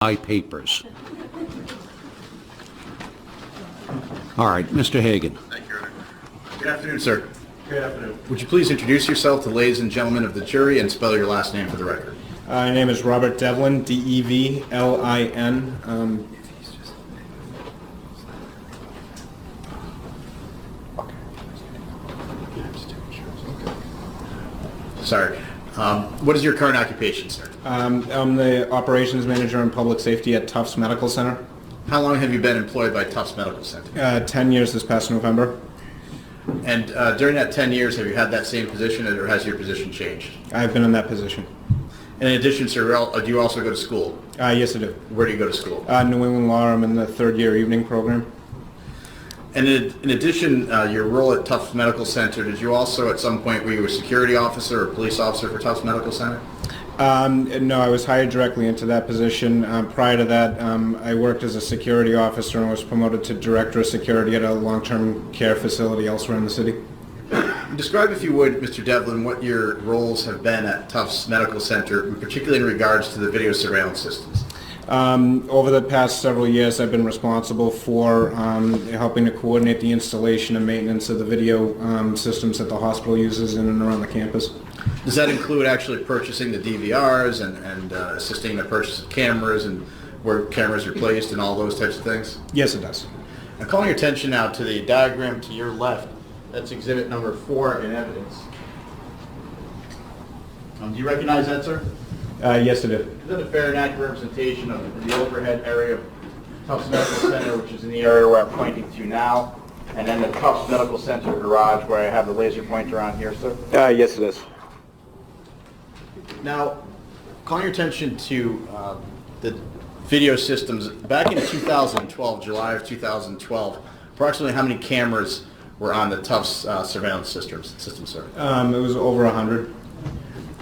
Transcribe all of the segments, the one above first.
my papers. All right, Mr. Hagan. Thank you, Your Honor. Good afternoon, sir. Good afternoon. Would you please introduce yourself to ladies and gentlemen of the jury and spell your last name for the record? My name is Robert Devlin, D-E-V-L-I-N. Sorry. What is your current occupation, sir? I'm the operations manager in public safety at Tufts Medical Center. How long have you been employed by Tufts Medical Center? 10 years this past November. And during that 10 years, have you had that same position, or has your position changed? I've been in that position. In addition, sir, do you also go to school? Yes, I do. Where do you go to school? New England Law. I'm in the third-year evening program. And in addition, your role at Tufts Medical Center, did you also at some point, were you a security officer or police officer for Tufts Medical Center? No, I was hired directly into that position. Prior to that, I worked as a security officer and was promoted to director of security at a long-term care facility elsewhere in the city. Describe, if you would, Mr. Devlin, what your roles have been at Tufts Medical Center, particularly in regards to the video surveillance systems. Over the past several years, I've been responsible for helping to coordinate the installation and maintenance of the video systems that the hospital uses in and around the campus. Does that include actually purchasing the DVRs and assisting the purchase of cameras and where cameras are placed and all those types of things? Yes, it does. I'm calling your attention now to the diagram to your left. That's exhibit number 4 in evidence. Do you recognize that, sir? Yes, I do. Is that a fair and accurate representation of the overhead area of Tufts Medical Center, which is in the area where I'm pointing to now, and then the Tufts Medical Center garage where I have the laser pointer on here, sir? Yes, it is. Now, calling your attention to the video systems, back in 2012, July of 2012, approximately how many cameras were on the Tufts surveillance system, sir? It was over 100.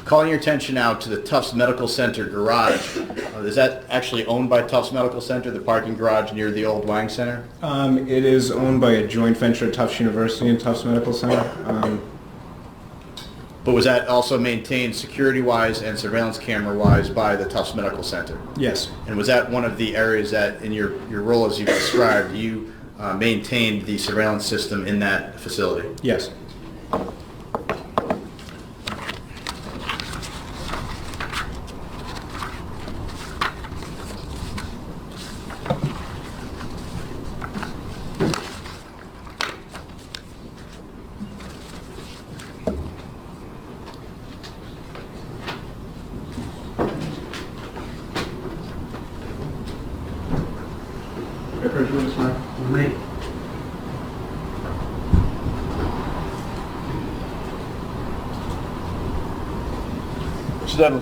Calling your attention now to the Tufts Medical Center garage. Is that actually owned by Tufts Medical Center, the parking garage near the old Wang Center? It is owned by a joint venture, Tufts University and Tufts Medical Center. But was that also maintained security-wise and surveillance camera-wise by the Tufts Medical Center? Yes. And was that one of the areas that, in your role as you've described, you maintained the surveillance system in that facility? Yes.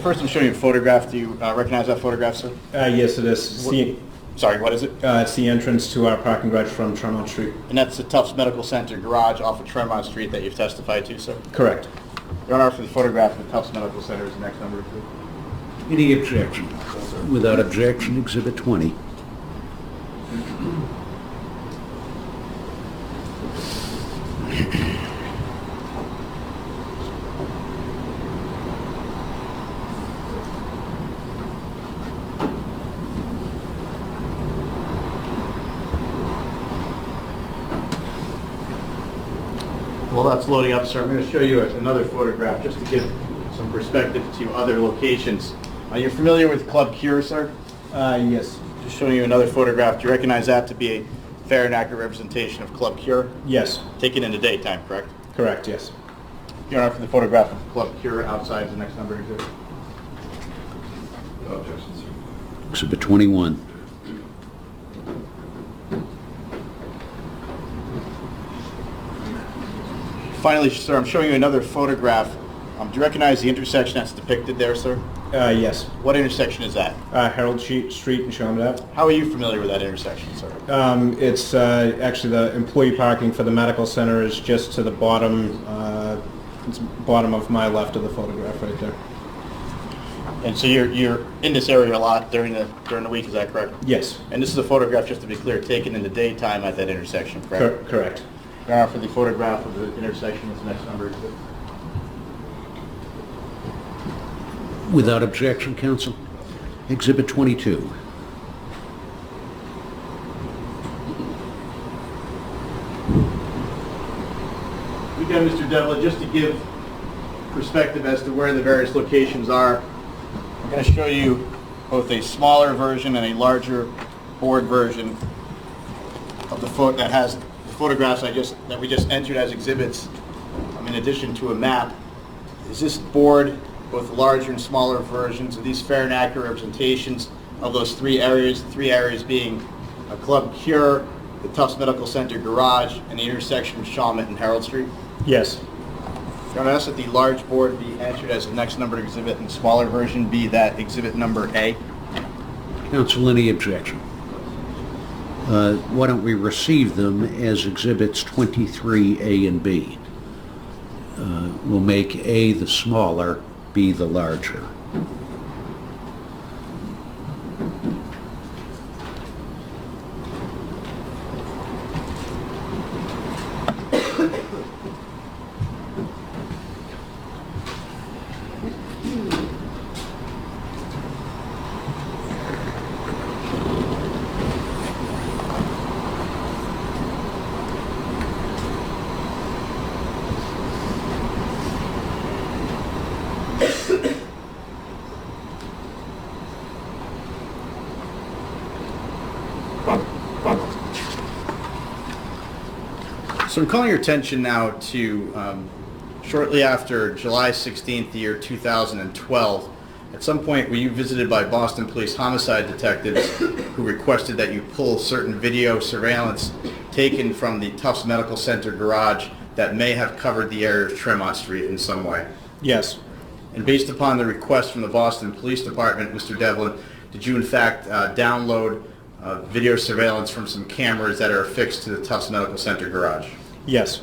First, I'm showing you a photograph. Do you recognize that photograph, sir? Yes, it is. Sorry, what is it? It's the entrance to our parking garage from Tremont Street. And that's the Tufts Medical Center garage off of Tremont Street that you've testified to, sir? Correct. Your Honor, for the photograph of the Tufts Medical Center is the next number, please. Any objection? Without objection, Exhibit 20. Well, that's loading up, sir. I'm going to show you another photograph just to give some perspective to other locations. You're familiar with Club Cure, sir? Yes. Just showing you another photograph. Do you recognize that to be a fair and accurate representation of Club Cure? Yes. Taken in the daytime, correct? Correct, yes. Your Honor, for the photograph of Club Cure outside the next number, exhibit. No objections, sir. Exhibit 21. Finally, sir, I'm showing you another photograph. Do you recognize the intersection that's depicted there, sir? Yes. What intersection is that? Harold Street and Sherman Ave. How are you familiar with that intersection, sir? It's actually the employee parking for the medical center is just to the bottom, it's bottom of my left of the photograph right there. And so you're in this area a lot during the week, is that correct? Yes. And this is a photograph, just to be clear, taken in the daytime at that intersection, correct? Correct. Now for the photograph of the intersection, is the next number. Without objection, counsel. Exhibit 22. again, Mr. Devlin, just to give perspective as to where the various locations are, I'm going to show you both a smaller version and a larger board version of the that has the photographs that we just entered as exhibits, in addition to a map. Is this board, both larger and smaller versions, of these fair and accurate representations of those three areas being a Club Cure, the Tufts Medical Center garage, and the intersection of Shawmut and Harold Street? Yes. Your Honor, ask that the large board be entered as the next numbered exhibit and the smaller version be that exhibit number A. Counsel, any objection? Why don't we receive them as exhibits 23A and B? We'll make A the smaller, B the larger. So I'm calling your attention now to shortly after July 16th, the year 2012. At some point, were you visited by Boston Police homicide detectives who requested that you pull certain video surveillance taken from the Tufts Medical Center garage that may have covered the area of Tremont Street in some way? Yes. And based upon the request from the Boston Police Department, Mr. Devlin, did you in fact download video surveillance from some cameras that are affixed to the Tufts Medical Center garage? Yes.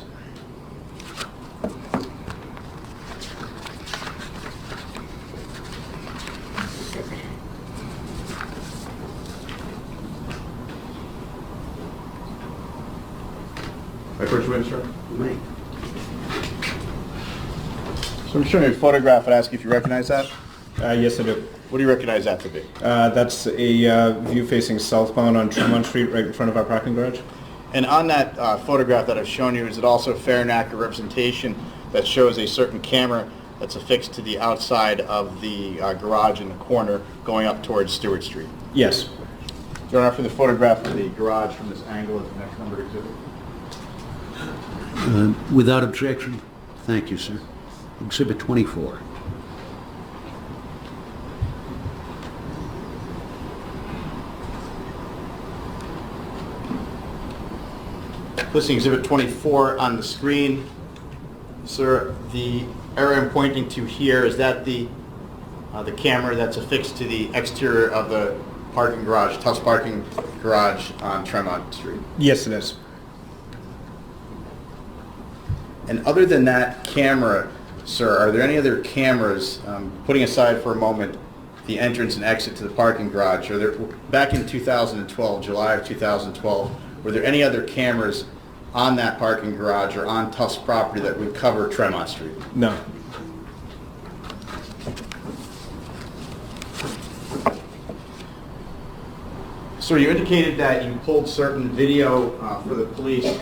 My first witness, sir. Me. So I'm showing you a photograph and ask you if you recognize that. Yes, I do. What do you recognize that to be? That's a view facing southbound on Tremont Street, right in front of our parking garage. And on that photograph that I've shown you, is it also fair and accurate representation that shows a certain camera that's affixed to the outside of the garage in the corner going up towards Stewart Street? Yes. Your Honor, for the photograph of the garage from this angle is the next numbered exhibit. Without objection? Thank you, sir. Exhibit 24. Listing exhibit 24 on the screen. Sir, the area I'm pointing to here, is that the camera that's affixed to the exterior of the parking garage, Tufts parking garage on Tremont Street? Yes, it is. And other than that camera, sir, are there any other cameras, putting aside for a moment the entrance and exit to the parking garage, back in 2012, July of 2012, were there any other cameras on that parking garage or on Tufts property that would cover Tremont Street? No. So you indicated that you pulled certain video for the police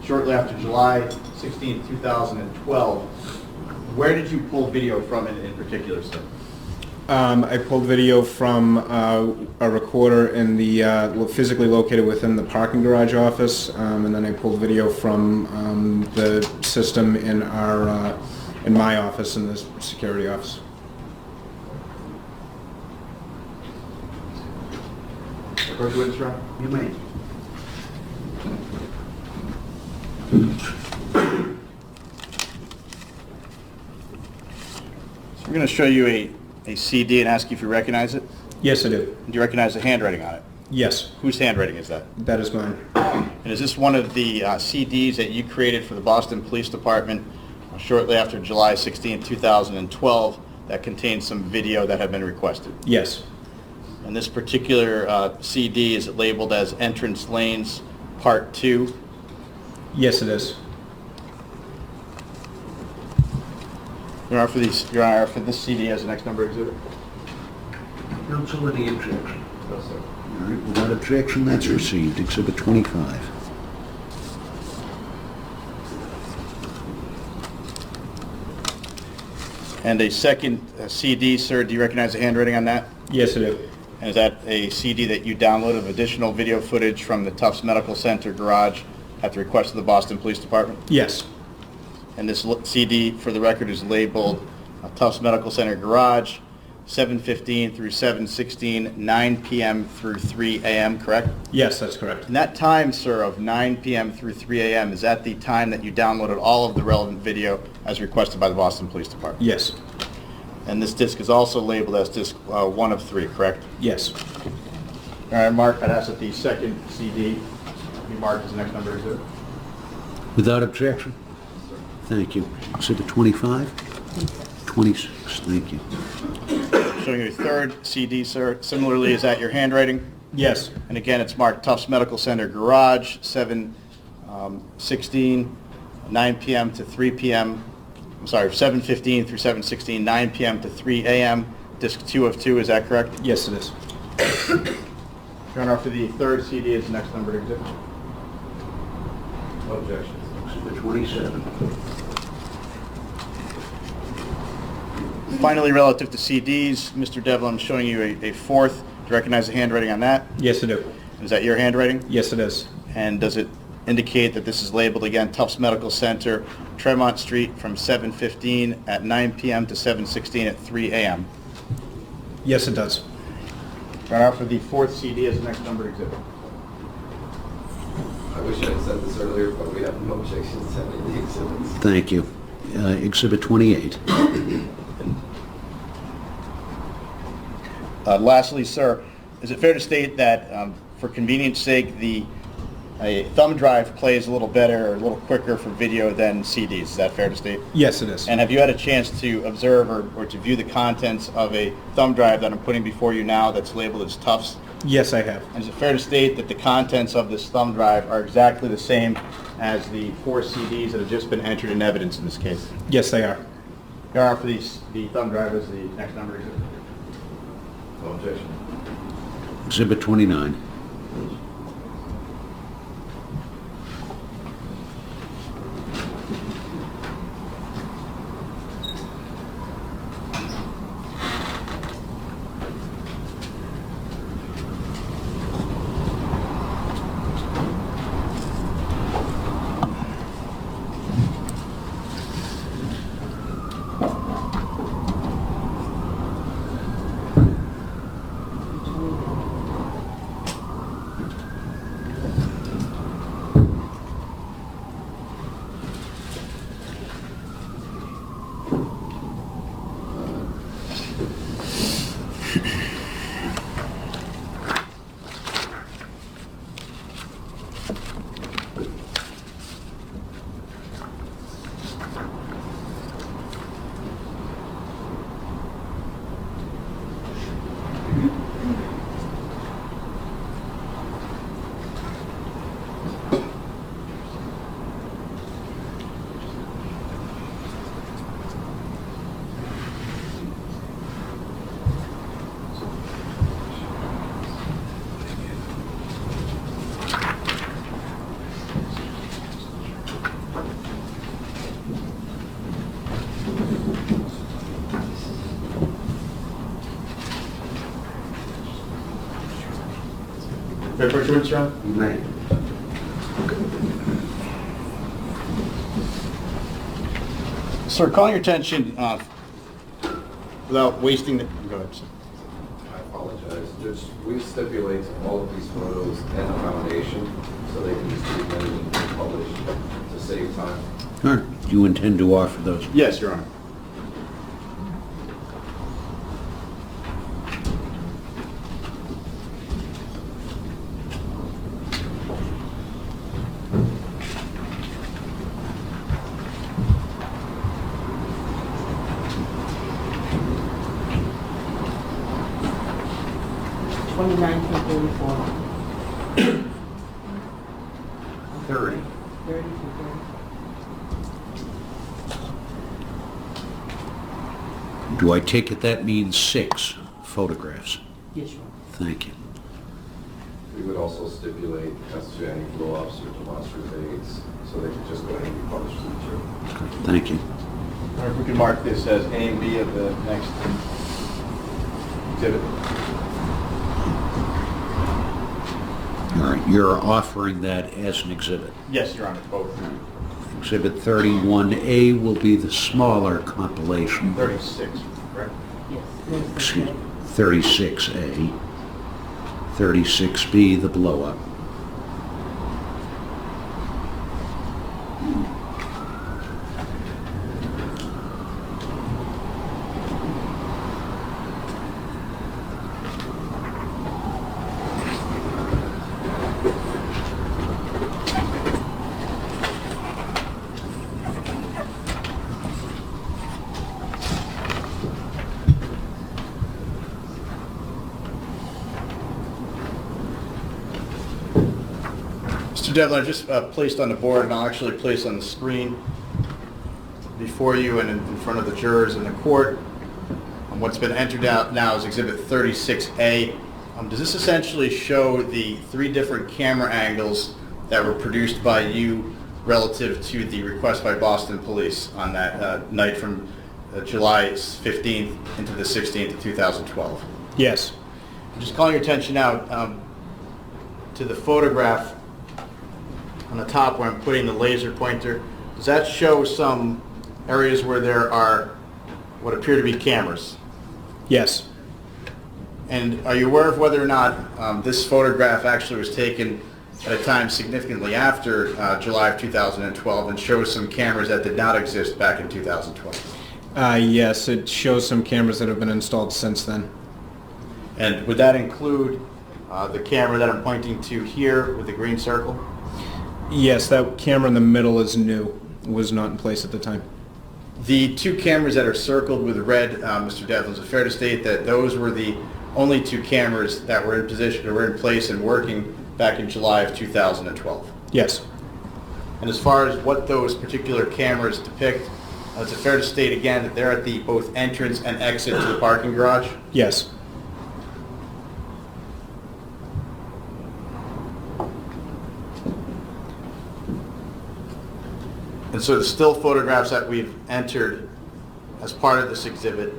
shortly after July 16, 2012. Where did you pull video from in particular, sir? I pulled video from a recorder in the physically located within the parking garage office, and then I pulled video from the system in my office, in the security office. First witness, Your Honor. You may. So we're going to show you a CD and ask you if you recognize it. Yes, I do. Do you recognize the handwriting on it? Yes, Whose handwriting is that? that is mine. And is this one of the CDs that you created for the Boston Police Department shortly after July 16, 2012 that contains some video that had been requested? Yes. And this particular CD, is it labeled as Entrance Lanes Part 2? Yes, it is. Your Honor, for this CD as the next number exhibit? Counsel, any objection? No, sir. All right, without objection, that's received. Exhibit 25. And a second CD, sir, do you recognize the handwriting on that? Yes, I do. And is that a CD that you downloaded of additional video footage from the Tufts Medical Center garage at the request of the Boston Police Department? Yes. And this CD, for the record, is labeled Tufts Medical Center garage, 7:15 through 7:16, 9 p.m. through 3 a.m., correct? Yes, that's correct. And that time, sir, of 9 p.m. through 3 a.m., is that the time that you downloaded all of the relevant video as requested by the Boston Police Department? Yes. And this disc is also labeled as disc 1 of 3, correct? Yes. All right, Mark, I'd ask that the second CD be marked as the next number exhibit. Without objection? Thank you. Exhibit 25? 26, thank you. Showing you a third CD, sir. Similarly, is that your handwriting? Yes. And again, it's marked Tufts Medical Center Garage, 7:16, 9 p.m. to 3 p.m. I'm sorry, 7:15 through 7:16, 9 p.m. to 3 a.m. Disc 2 of 2, is that correct? Yes, it is. Your Honor, for the third CD is the next number exhibit. No objections. Exhibit 27. Finally, relative to CDs, Mr. Devlin, I'm showing you a fourth. Do you recognize the handwriting on that? Yes, I do. Is that your handwriting? Yes, it is. And does it indicate that this is labeled again Tufts Medical Center, Tremont Street, from 7:15 at 9 p.m. to 7:16 at 3 a.m.? Yes, it does. Your Honor, for the fourth CD is the next number exhibit. I wish I had said this earlier, but we have no objections to any of the exhibits. Thank you. Exhibit 28. Lastly, sir, is it fair to state that for convenience sake, a thumb drive plays a little better or a little quicker for video than CDs? Is that fair to state? Yes, it is. And have you had a chance to observe or to view the contents of a thumb drive that I'm putting before you now that's labeled as Tufts? Yes, I have. And is it fair to state that the contents of this thumb drive are exactly the same as the 4 CDs that have just been entered in evidence in this case? Yes, they are. Your Honor, for the thumb drive is the next number exhibit. No objection. Exhibit 29. Fair for Your Honor? You may. Sir, calling your attention, without wasting the, go ahead, sir. I apologize. We stipulate all of these photos and the foundation so they can just be amended and published to save time. All right. Do you intend to offer those? Yes, Your Honor. Thirty. 30 Do I take it that means 6 photographs? Yes, Your Honor. Thank you. We would also stipulate as to any blow-ups or demonstrative aids so they could just go ahead and be published to the jury. Thank you. Or if we could mark this as A and B of the next exhibit. All right, you're offering that as an exhibit. Yes, Your Honor, both. Exhibit 31A will be the smaller compilation. 36, correct? Excuse me, 36A. 36B, the blow-up. Mr. Devlin, I just placed on the board, and I'll actually place on the screen before you and in front of the jurors in the court. What's been entered out now is Exhibit 36A. Does this essentially show the 3 different camera angles that were produced by you relative to the request by Boston Police on that night from July 15th into the 16th of 2012? Yes. I'm just calling your attention now to the photograph on the top where I'm putting the laser pointer. Does that show some areas where there are what appear to be cameras? Yes. And are you aware of whether or not this photograph actually was taken at a time significantly after July of 2012 and shows some cameras that did not exist back in 2012? Yes, it shows some cameras that have been installed since then. And would that include the camera that I'm pointing to here with the green circle? Yes, that camera in the middle is new. It was not in place at the time. The 2 cameras that are circled with red, Mr. Devlin, is it fair to state that those were the only 2 cameras that were in position or were in place and working back in July of 2012? Yes. And as far as what those particular cameras depict, is it fair to state again that they're at the both entrance and exit to the parking garage? Yes. And so the still photographs that we've entered as part of this exhibit,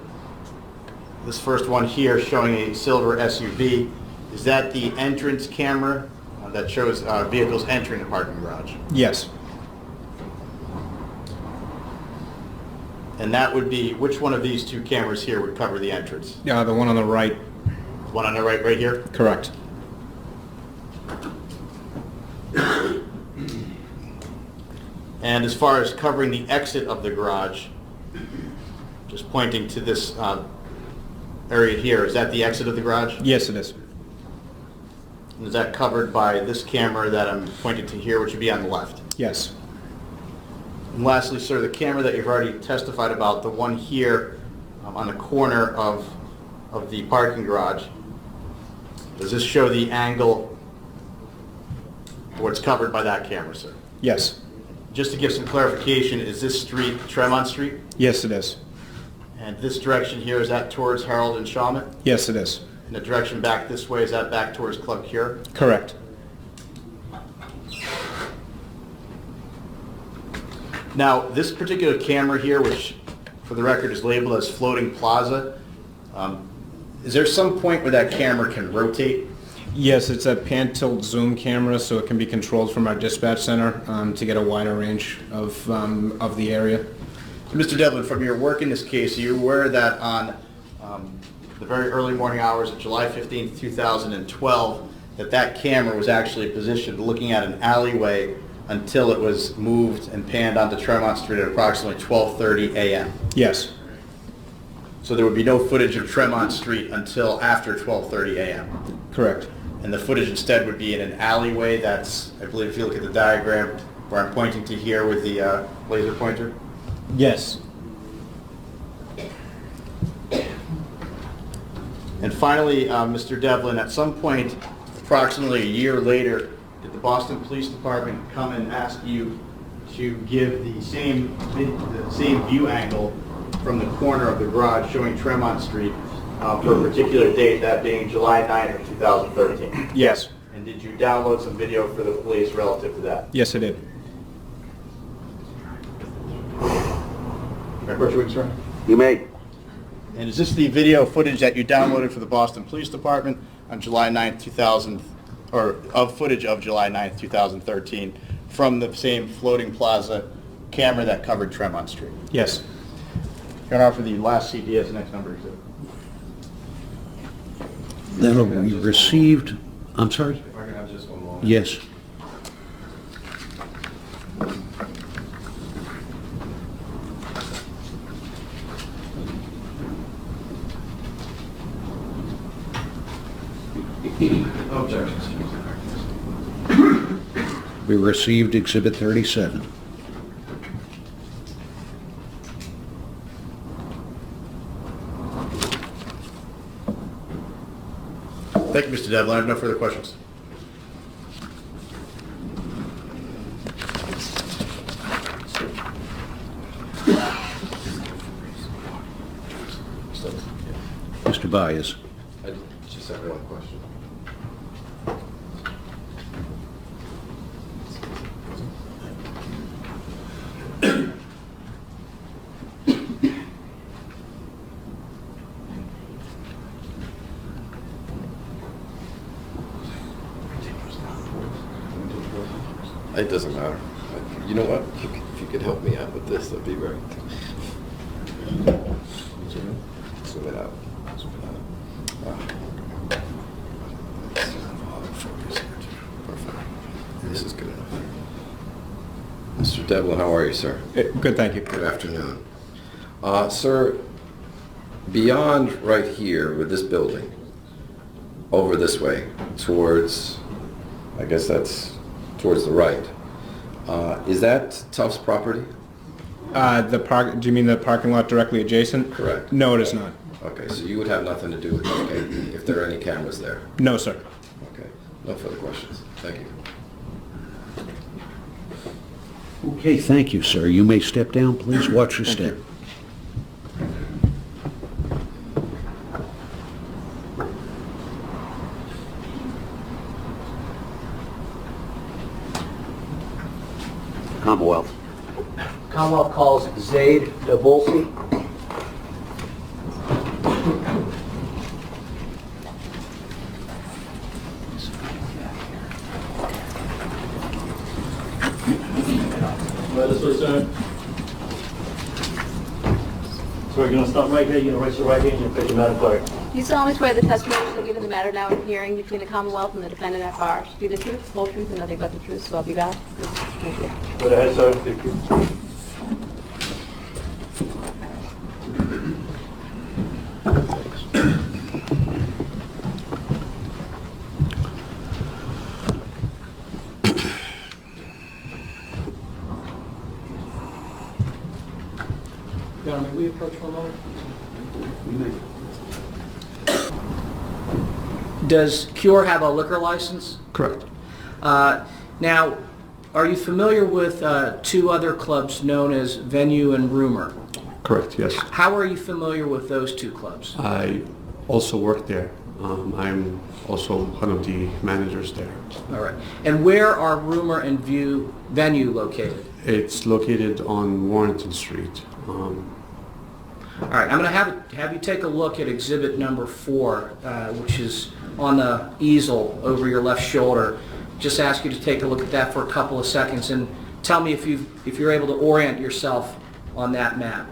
this first one here showing a silver SUV, is that the entrance camera that shows vehicles entering the parking garage? Yes. And that would be, which one of these 2 cameras here would cover the entrance? The one on the right. The one on the right here? Correct. And as far as covering the exit of the garage, just pointing to this area here, is that the exit of the garage? Yes, it is. And is that covered by this camera that I'm pointing to here, which would be on the left? Yes. And lastly, sir, the camera that you've already testified about, the one here on the corner of the parking garage, does this show the angle where it's covered by that camera, sir? Yes. Just to give some clarification, is this street Tremont Street? Yes, it is. And this direction here, is that towards Harold and Shawmut? Yes, it is. And the direction back this way, is that back towards Club Cure? Correct. Now, this particular camera here, which for the record is labeled as Floating Plaza, is there some point where that camera can rotate? Yes, it's a pan-tilt zoom camera, so it can be controlled from our dispatch center to get a wider range of the area. Mr. Devlin, from your work in this case, are you aware that on the very early morning hours of July 15th, 2012, that camera was actually positioned looking at an alleyway until it was moved and panned onto Tremont Street at approximately 12:30 a.m.? Yes. So there would be no footage of Tremont Street until after 12:30 a.m.? Correct. And the footage instead would be in an alleyway that's, I believe if you look at the diagram where I'm pointing to here with the laser pointer? Yes. And finally, Mr. Devlin, at some point, approximately a year later, did the Boston Police Department come and ask you to give the same view angle from the corner of the garage showing Tremont Street for a particular date, that being July 9th of 2013? Yes. And did you download some video for the police relative to that? Yes, I did. question, sir? You may. And is this the video footage that you downloaded for the Boston Police Department on July 9th, 2000, or of footage of July 9th, 2013, from the same floating plaza camera that covered Tremont Street? Yes. Your Honor, for the last CD as the next number exhibit. That'll be received, I'm sorry? If I can have just one moment. Yes. Objections. We received Exhibit 37. Thank you, Mr. Devlin. I have no further questions. Mr. Byers. I just have one question. It doesn't matter. You know what? If you could help me out with this, that'd be great. Zoom it out. Zoom it out. Perfect. This is good enough. Mr. Devlin, how are you, sir? Good, thank you. Good afternoon. Sir, beyond right here with this building, over this way, towards, I guess that's towards the right, is that Tufts property? Do you mean the parking lot directly adjacent? Correct. No, it is not. Okay, so you would have nothing to do with it, okay, if there are any cameras there? No, sir. Okay, no further questions. Thank you. Okay, thank you, sir. You may step down, please. Watch your step. Commonwealth. Commonwealth calls Zaid Nabulsi. This way, sir. So we're going to stop right here. You're going to raise your right hand and pick your matter clerk. You solemnly swear the testimony you will give in the matter now in hearing between the Commonwealth and the defendant at bar to be the truth, whole truth, and nothing but the truth, so help you God. Thank you. Go ahead, sir. Thank you. Your Honor, may we approach for a moment? Does Cure have a liquor license? Correct. Now, are you familiar with two other clubs known as Venue and Rumor? Correct, yes. How are you familiar with those two clubs? I also work there. I'm also one of the managers there. All right. And where are Rumor and Venue located? It's located on Warrenton Street. All right, I'm going to have you take a look at exhibit number 4, which is on the easel over your left shoulder. Just ask you to take a look at that for a couple of seconds and tell me if you're able to orient yourself on that map.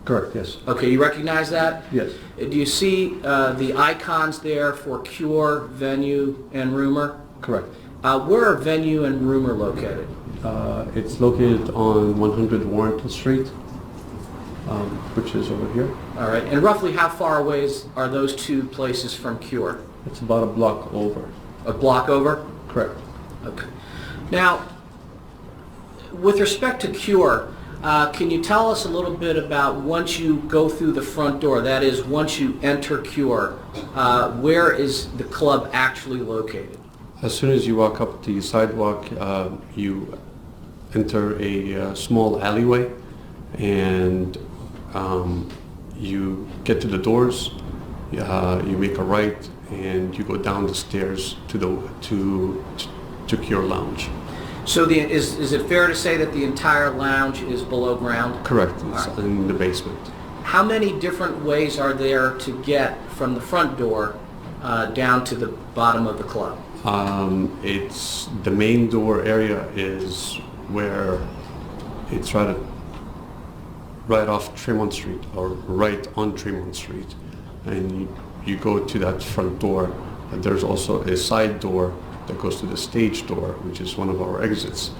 Correct, yes. Okay, you recognize that? Yes. Do you see the icons there for Cure, Venue, and Rumor? Correct. Where are Venue and Rumor located? It's located on 100 Warrenton Street, which is over here. All right, and roughly how far away are those two places from Cure? It's about a block over. A block over? Correct. Okay. Now, with respect to Cure, can you tell us a little bit about once you go through the front door, that is, once you enter Cure, where is the club actually located? As soon as you walk up the sidewalk, you enter a small alleyway, and you get to the doors. You make a right, and you go down the stairs to Cure Lounge. So is it fair to say that the entire lounge is below ground? Correct, it's Alright. in the basement. How many different ways are there to get from the front door down to the bottom of the club? It's the main door area is where it's right off Tremont Street, or right on Tremont Street, and you go to that front door, and there's also a side door that goes to the stage door, which is one of our exits,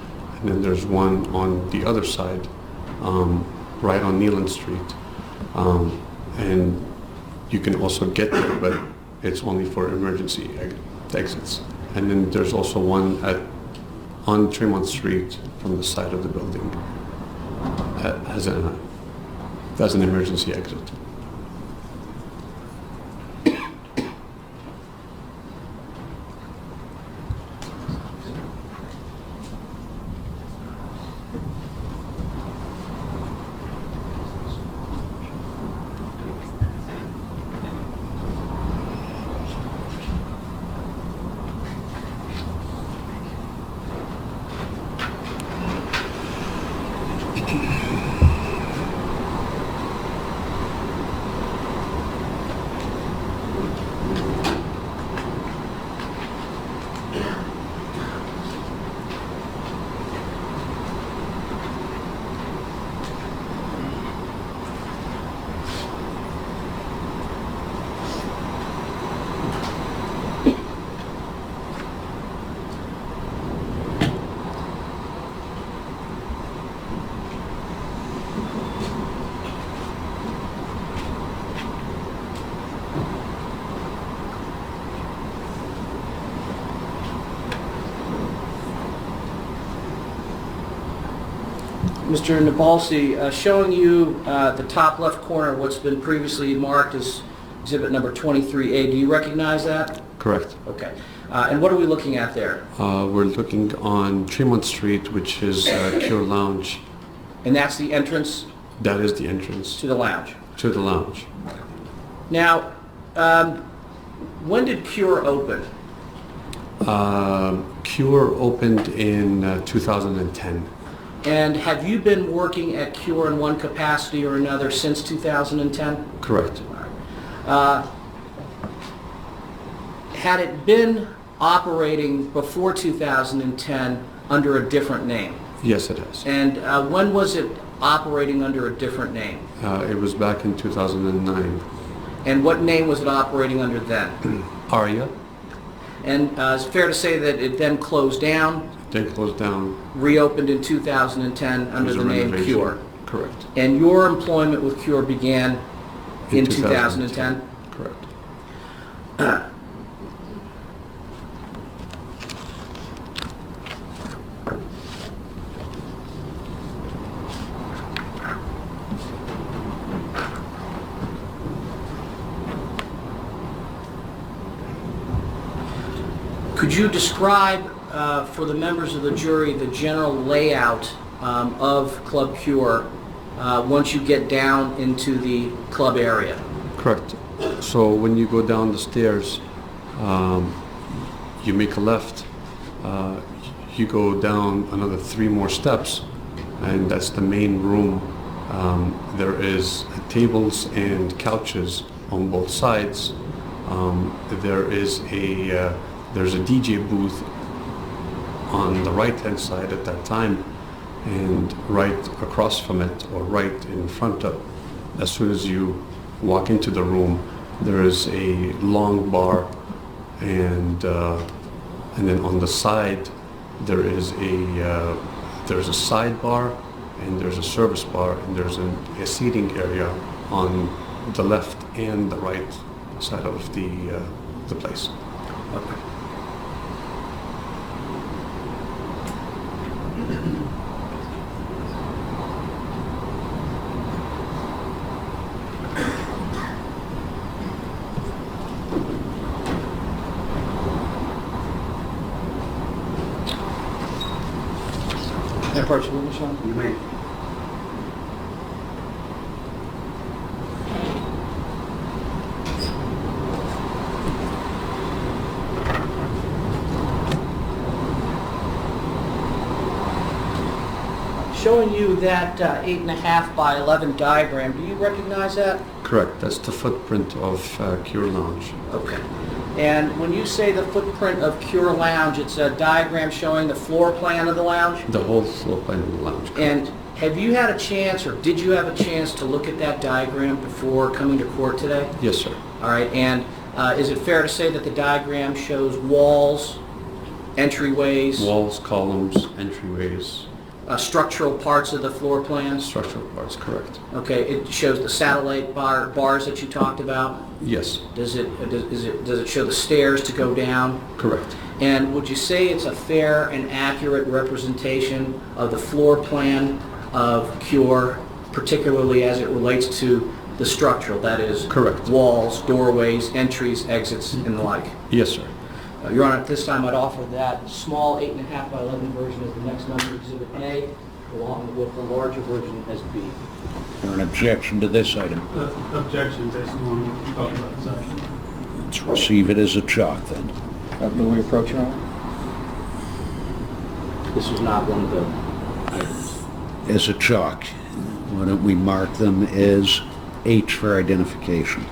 and then there's one on the other side, right on Neelan Street, and you can also get there, but it's only for emergency exits. And then there's also one on Tremont Street from the side of the building as an emergency exit. Mr. Nabalsi, showing you the top left corner of what's been previously marked as exhibit number 23A. Do you recognize that? Correct. Okay. And what are we looking at there? We're looking on Tremont Street, which is Cure Lounge. And that's the entrance That is the entrance to the lounge. to the lounge. Now, when did Cure open? Cure opened in 2010. And have you been working at Cure in one capacity or another since 2010? Correct. Had it been operating before 2010 under a different name? Yes, it has. And when was it operating under a different name? It was back in 2009. And what name was it operating under then? Aria, And it's fair to say that it then closed down, then closed down. reopened in 2010 under As a the name renovation. Cure. Correct. And your employment with Cure began in 2010? Correct. Could you describe for the members of the jury the general layout of Club Cure once you get down into the club area? Correct. So when you go down the stairs, you make a left, you go down another 3 more steps, and that's the main room. There is tables and couches on both sides. There's a DJ booth on the right-hand side at that time, and right across from it, or right in front of, as soon as you walk into the room, there is a long bar, and then on the side there's a side bar, and there's a service bar, and there's a seating area on the left and the right side of the place. Okay. Can I approach you, Sean? You may. showing you that 8.5 by 11 diagram. Do you recognize that? Correct. That's the footprint of Cure Lounge. Okay. And when you say the footprint of Cure Lounge, it's a diagram showing the floor plan of the lounge? The whole floor plan of the lounge. Correct. And have you had a chance, or did you have a chance to look at that diagram before coming to court today? Yes, sir. All right. And is it fair to say that the diagram shows walls, entryways, Walls, columns, entryways, structural parts of the floor plan? structural parts, correct. Okay. It shows the satellite bars that you talked about. Yes, Does it show the stairs to go down? correct. And would you say it's a fair and accurate representation of the floor plan of Cure, particularly as it relates to the structural, that is, Correct. walls, doorways, entries, exits, and the like? Yes, sir. Your Honor, at this time I'd offer that small 8.5 by 11 version as the next number, Exhibit A, along with the larger version as B. Is there an objection to this item? Objection based on what you talked about this afternoon. Let's receive it as a chalk then. Will we approach, Your Honor? This was not one of the items. As a chalk. Why don't we mark them as H for identification?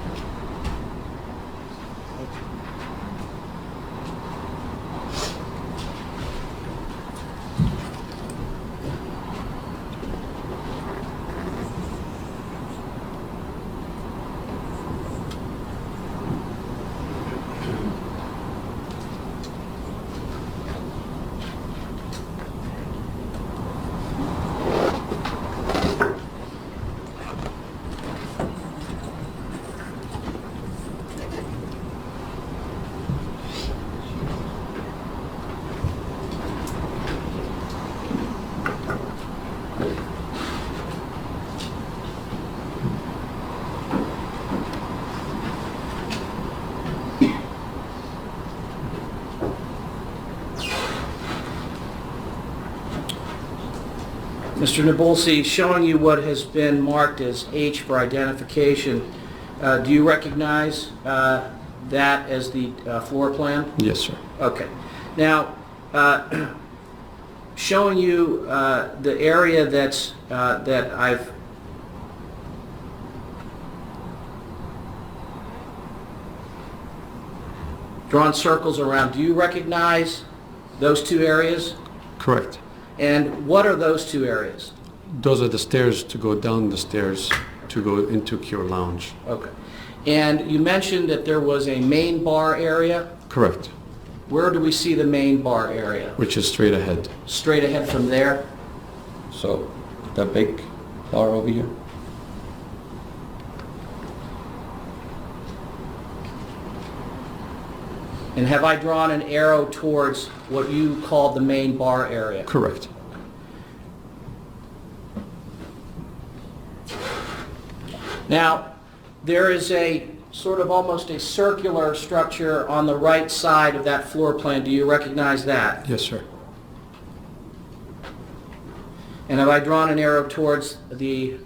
Mr. Nabolsi, showing you what has been marked as H for identification, do you recognize that as the floor plan? Yes, sir. Okay. Now, showing you the area that I've drawn circles around, do you recognize those two areas? Correct. And what are those two areas? Those are the stairs to go down the stairs to go into Cure Lounge. Okay. And you mentioned that there was a main bar area. Correct. Where do we see the main bar area? Which is straight ahead. Straight ahead from there? So, that big bar over here? And have I drawn an arrow towards what you called the main bar area? Correct. Now, there is a sort of almost a circular structure on the right side of that floor plan. Do you recognize that? Yes, sir. And have I drawn an arrow towards the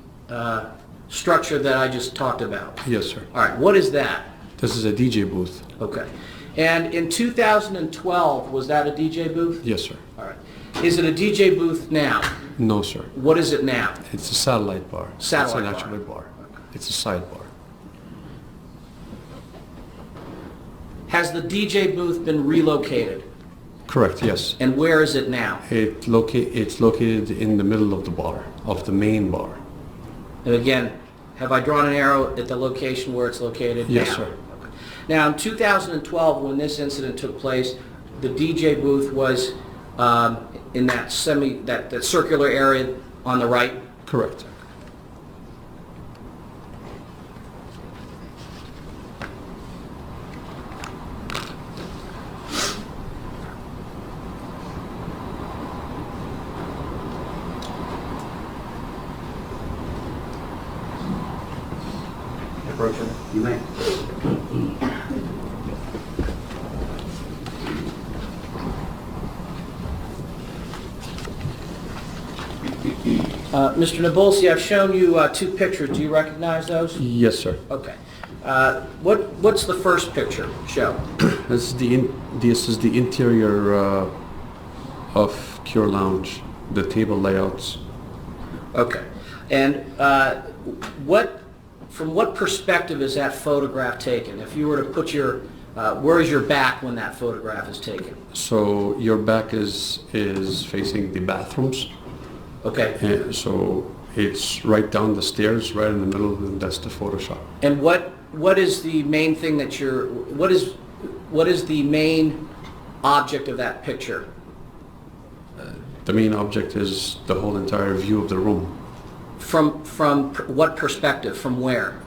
structure that I just talked about? Yes, sir. All right, what is that? This is a DJ booth. Okay. And in 2012, was that a DJ booth? Yes, sir. All right. Is it a DJ booth now? No, sir. What is it now? It's a satellite bar. Satellite bar. It's an actual bar. It's a sidebar. Has the DJ booth been relocated? Correct, yes. And where is it now? It's located in the middle of the bar, of the main bar. And again, have I drawn an arrow at the location where it's located Yes, now? sir. Okay. Now, in 2012, when this incident took place, the DJ booth was in that that circular area on the right? Correct. You may. Mr. Nabolsi, I've shown you two pictures. Do you recognize those? Yes, sir. Okay. What's the first picture show? This is the interior of Cure Lounge, the table layouts. Okay. And from what perspective is that photograph taken? If you were to put your, where is your back when that photograph is taken? So your back is facing the bathrooms. Okay. And so it's right down the stairs, right in the middle, and that's the Photoshop. And what is the main thing that what is the main object of that picture? The main object is the whole entire view of the room From what perspective? From where?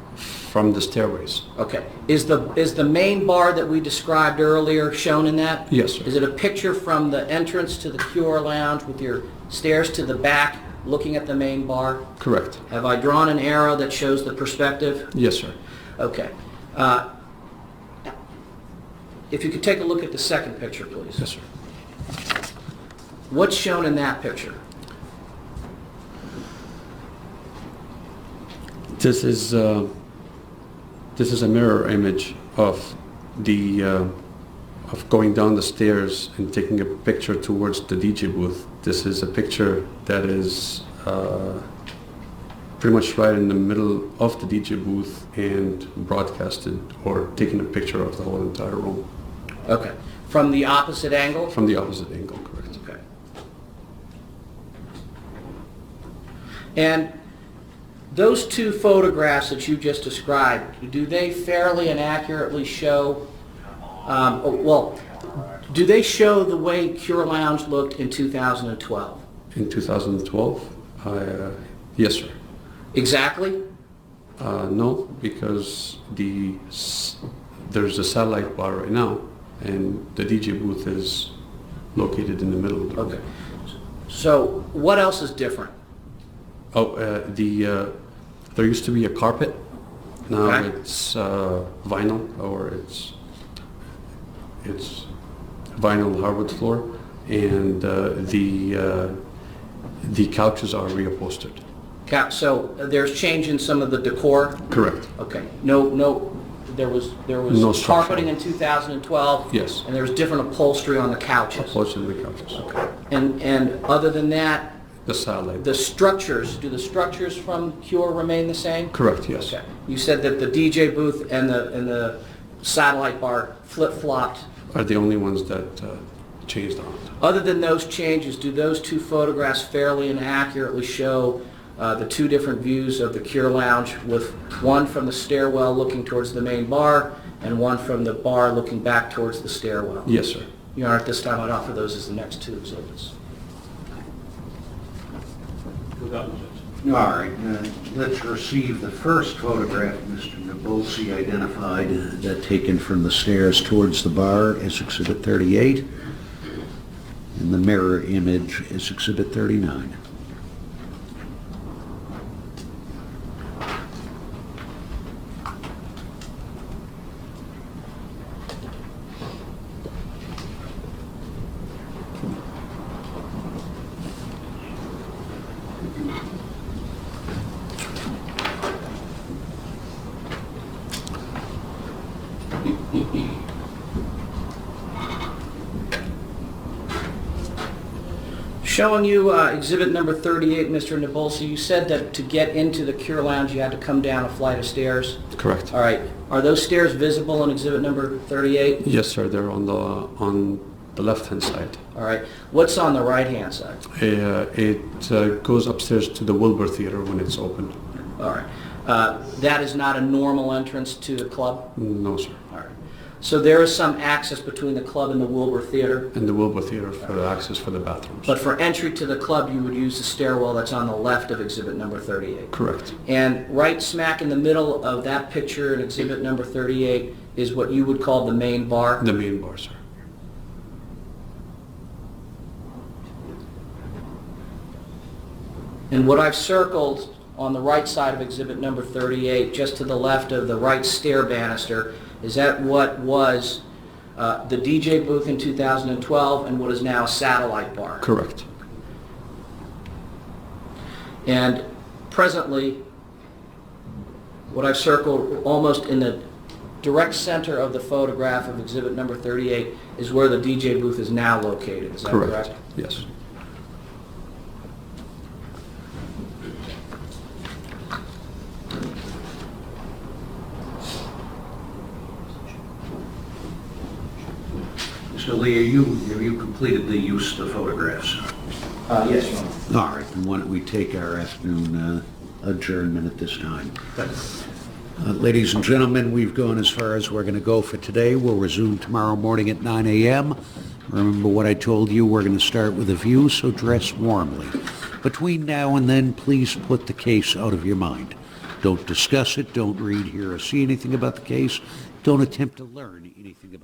from the stairways. Okay. Is the main bar that we described earlier shown in that? Yes, sir. Is it a picture from the entrance to the Cure Lounge with your stairs to the back looking at the main bar? Correct. Have I drawn an arrow that shows the perspective? Yes, sir. Okay. If you could take a look at the second picture, please. Yes, sir. What's shown in that picture? This is a mirror image of the of going down the stairs and taking a picture towards the DJ booth. This is a picture that is pretty much right in the middle of the DJ booth and broadcasted or taking a picture of the whole entire room Okay. From the opposite angle? from the opposite angle. Correct. Okay. And those two photographs that you just described, do they fairly and accurately show, do they show the way Cure Lounge looked in 2012? In 2012, yes, sir. Exactly? No, because there's a satellite bar right now, and the DJ booth is located in the middle of the room. Okay. So what else is different? Oh, there used to be a carpet. Now Okay. it's vinyl, or it's vinyl hardwood floor, and the couches are reupholstered. So there's change in some of the decor? Correct. Okay. There was No structure. carpeting in 2012? Yes. And there was different upholstery on the couches? Upholstered the couches. And other than that, The satellite. do the structures from Cure remain the same? Correct. Yes. Okay. You said that the DJ booth and the satellite bar flip-flopped. Are the only ones that changed on. Other than those changes, do those two photographs fairly and accurately show the two different views of the Cure Lounge, with one from the stairwell looking towards the main bar and one from the bar looking back towards the stairwell? Yes, sir. Your Honor, at this time I'd offer those as the next two exhibits. Without objection. All right, let's receive the first photograph Mr. Nabolsi identified, that taken from the stairs towards the bar as Exhibit 38, and the mirror image is Exhibit 39. Showing you exhibit number 38, Mr. Nabolsi, you said that to get into the Cure Lounge you had to come down a flight of stairs. Correct. All right. Are those stairs visible in exhibit number 38? Yes, sir. They're on the left-hand side. All right. What's on the right-hand side? It goes upstairs to the Wilbur Theater when it's open. All right. That is not a normal entrance to the club? No, sir. All right. So there is some access between the club and the Wilbur Theater? And the Wilbur Theater for the access for the bathrooms. But for entry to the club, you would use the stairwell that's on the left of exhibit number 38? Correct. And right smack in the middle of that picture in exhibit number 38 is what you would call the main bar? The main bar, sir. And what I've circled on the right side of exhibit number 38, just to the left of the right stair banister, is that what was the DJ booth in 2012 and what is now a satellite bar? Correct. And presently, what I've circled almost in the direct center of the photograph of exhibit number 38 is where the DJ booth is now located. Is that correct? Yes. Mr. Lee, have you completed the use of the photographs? Yes, Your Honor. All right, then why don't we take our afternoon adjournment at this time? Ladies and gentlemen, we've gone as far as we're going to go for today. We'll resume tomorrow morning at 9 a.m. Remember what I told you, we're going to start with a view, so dress warmly. Between now and then, please put the case out of your mind. Don't discuss it, don't read, hear, or see anything about the case. Don't attempt to learn anything about it.